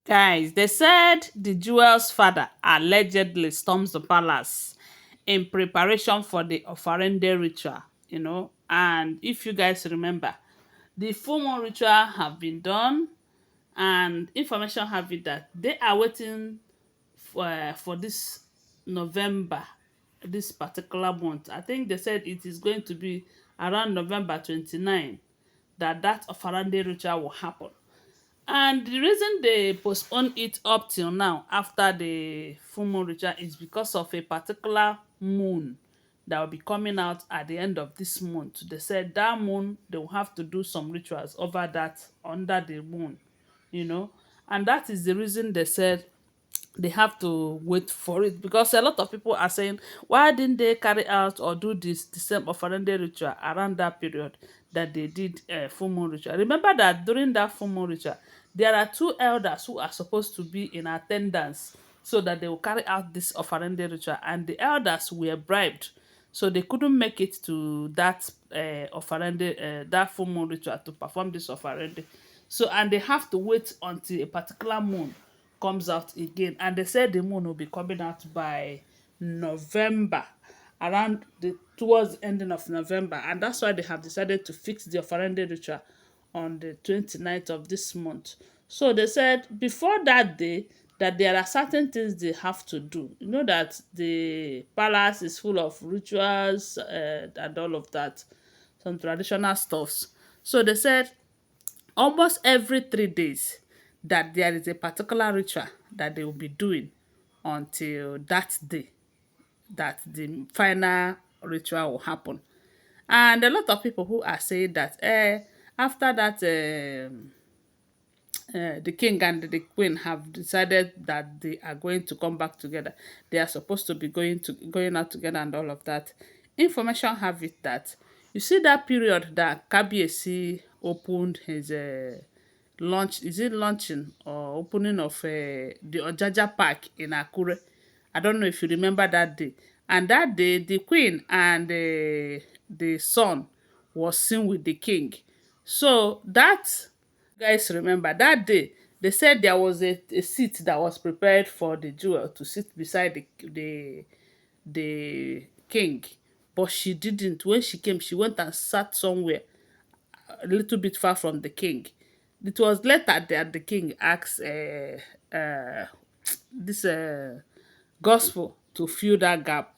Guys, they said the jewel's father allegedly storms the palace in preparation for the Ofarende ritual, And if you guys remember, the full moon ritual have been done, and information have it that they are waiting for this November, this particular month. I think they said it is going to be around November 29 that Ofarande ritual will happen. And the reason they postpone it up till now after the full moon ritual is because of a particular moon that will be coming out at the end of this month. They said that moon, they will have to do some rituals over that, under the moon, you know. And that is the reason they said they have to wait for it, because a lot of people are saying, why didn't they carry out or do this the same Ofarende ritual around that period that they did full moon ritual? Remember that during that full moon ritual, there are two elders who are supposed to be in attendance so that they will carry out this Ofarende ritual, and the elders were bribed, so they couldn't make it to that Ofarende, that full moon ritual to perform this Ofarende. So, and they have to wait until a particular moon comes out again, and they said the moon will be coming out by November, around the towards the ending of November, and that's why they have decided to fix the Ofarende ritual on the 29th of this month. So they said before that day that there are certain things they have to do. You know that the palace is full of rituals and all of that, some traditional stuffs. So they said almost every 3 days that there is a particular ritual that they will be doing until that day that the final ritual will happen. And a lot of people who are saying that after that the king and the queen have decided that they are going to come back together. They are supposed to be going out together and all of that. Information have it that you see that period that Kabiyesi opened his launch. Is it launching or opening of the Ojaja Park in Akure? I don't know if you remember that day. And that day, the queen and the son was seen with the king. So that, guys, remember that day they said there was a seat that was prepared for the jewel to sit beside the king, but she didn't. When she came, she went and sat somewhere a little bit far from the king. It was later that the king asked this gospel to fill that gap.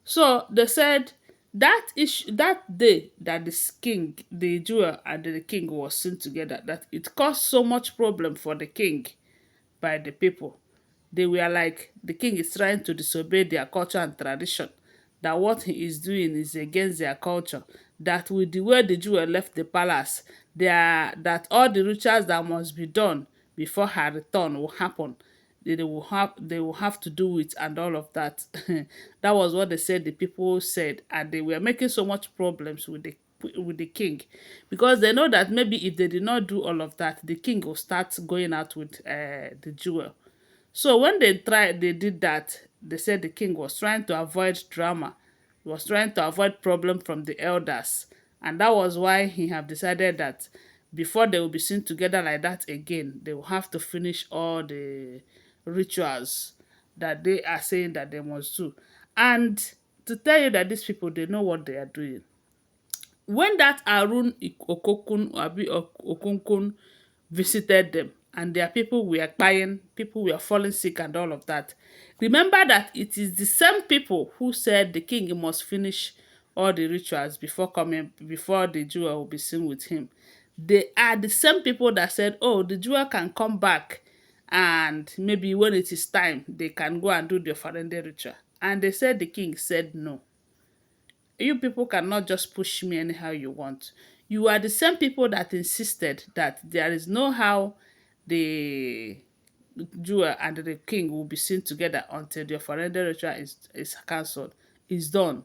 So they said that issue, that day that the king, the jewel and the king was seen together, that it caused so much problem for the king by the people. They were like, the king is trying to disobey their culture and tradition, that what he is doing is against their culture, that with the way the jewel left the palace, that all the rituals that must be done before her return will happen. They will have to do it and all of that. That was what they said, the people said, and they were making so much problems with the king, because they know that maybe if they did not do all of that, the king will start going out with the jewel. So when they did that, they said the king was trying to avoid drama. He was trying to avoid problem from the elders. And that was why he have decided that before they will be seen together like that again, they will have to finish all the rituals that they are saying that they must do. And to tell you that these people, they know what they are doing. When that Okonkun visited them, and their people were dying, people were falling sick and all of that, remember that it is the same people who said the king must finish all the rituals before the jewel will be seen with him. They are the same people that said, oh, the jewel can come back, and maybe when it is time they can go and do the Ofarende ritual. And they said the king said no, you people cannot just push me anyhow you want. You are the same people that insisted that there is no how the jewel and the king will be seen together until the foreigner ritual is cancelled, is done.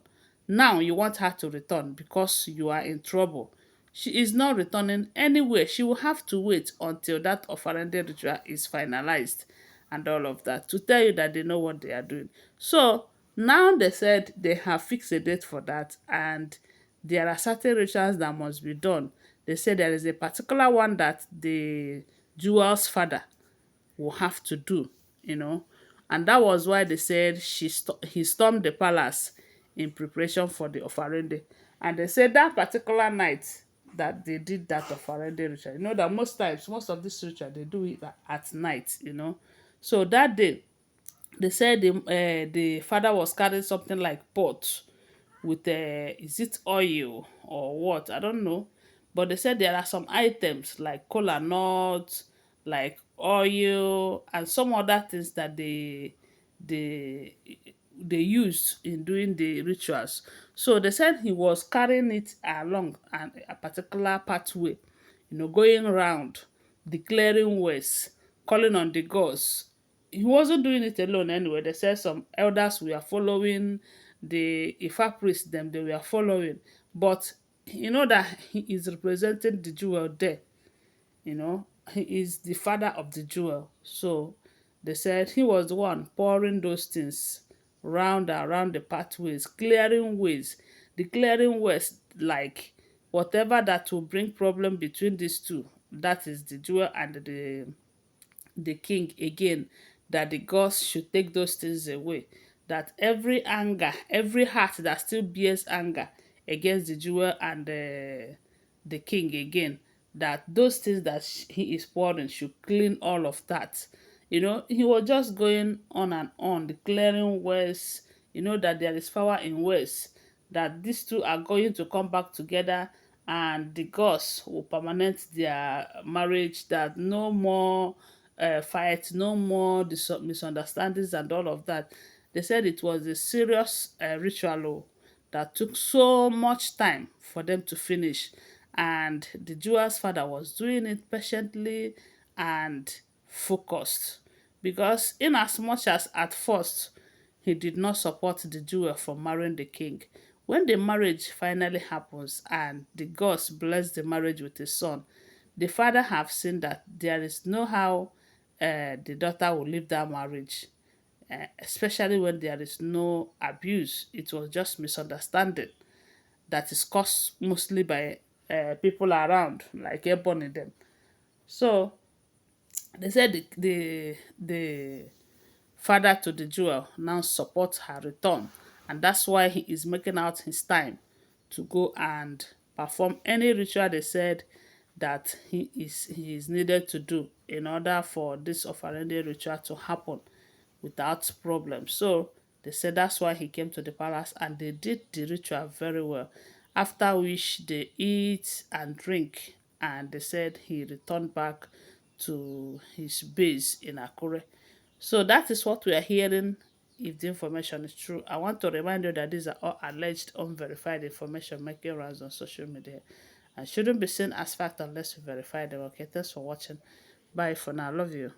Now you want her to return because you are in trouble. She is not returning anywhere. She will have to wait until that Ofarende ritual is finalized and all of that, to tell you that they know what they are doing. So now they said they have fixed a date for that, and there are certain rituals that must be done. They said there is a particular one that the jewel's father will have to do, you know. And that was why they said he stormed the palace in preparation for the Ofarende. And they said that particular night that they did that Ofarende ritual. You know that most times, most of this ritual, they do it at night, you know. So that day, they said the father was carrying something like pot with is it oil or what? I don't know. But they said there are some items like cola nut, like oil, and some other things that they they used in doing the rituals. So they said he was carrying it along a particular pathway, you know, going around, declaring words, calling on the gods. He wasn't doing it alone anyway. They said some elders were following, the Ifa priests them they were following. But you know that he is representing the jewel there, you know. He is the father of the jewel. So they said he was the one pouring those things round and around the pathways, clearing ways, declaring ways like whatever that will bring problem between these two, that is the jewel and the king again, that the gods should take those things away, that every anger, every heart that still bears anger against the jewel and the king again, that those things that he is pouring should clean all of that. You know, he was just going on and on, declaring words, you know, that there is power in words, that these two are going to come back together and the gods will permanent their marriage, that no more fight, no more misunderstandings and all of that. They said it was a serious ritual that took so much time for them to finish. And the Jewel's father was doing it patiently and focused. Because in as much as at first he did not support the Jewel from marrying the king, when the marriage finally happens and the gods bless the marriage with a son, the father have seen that there is no how the daughter will leave that marriage, especially when there is no abuse. It was just misunderstanding that is caused mostly by people around, like Ebony them. So they said the father to the jewel now supports her return, and that's why he is making out his time to go and perform any ritual they said that he is needed to do in order for this Ofarende ritual to happen without problem. So they said that's why he came to the palace and they did the ritual very well. After which they eat and drink, and they said he returned back to his base in Akure. So that is what we are hearing. If the information is true, I want to remind you that these are all alleged, unverified information making rounds on social media and shouldn't be seen as fact unless you verify them. Okay, thanks for watching. Bye for now. Love you.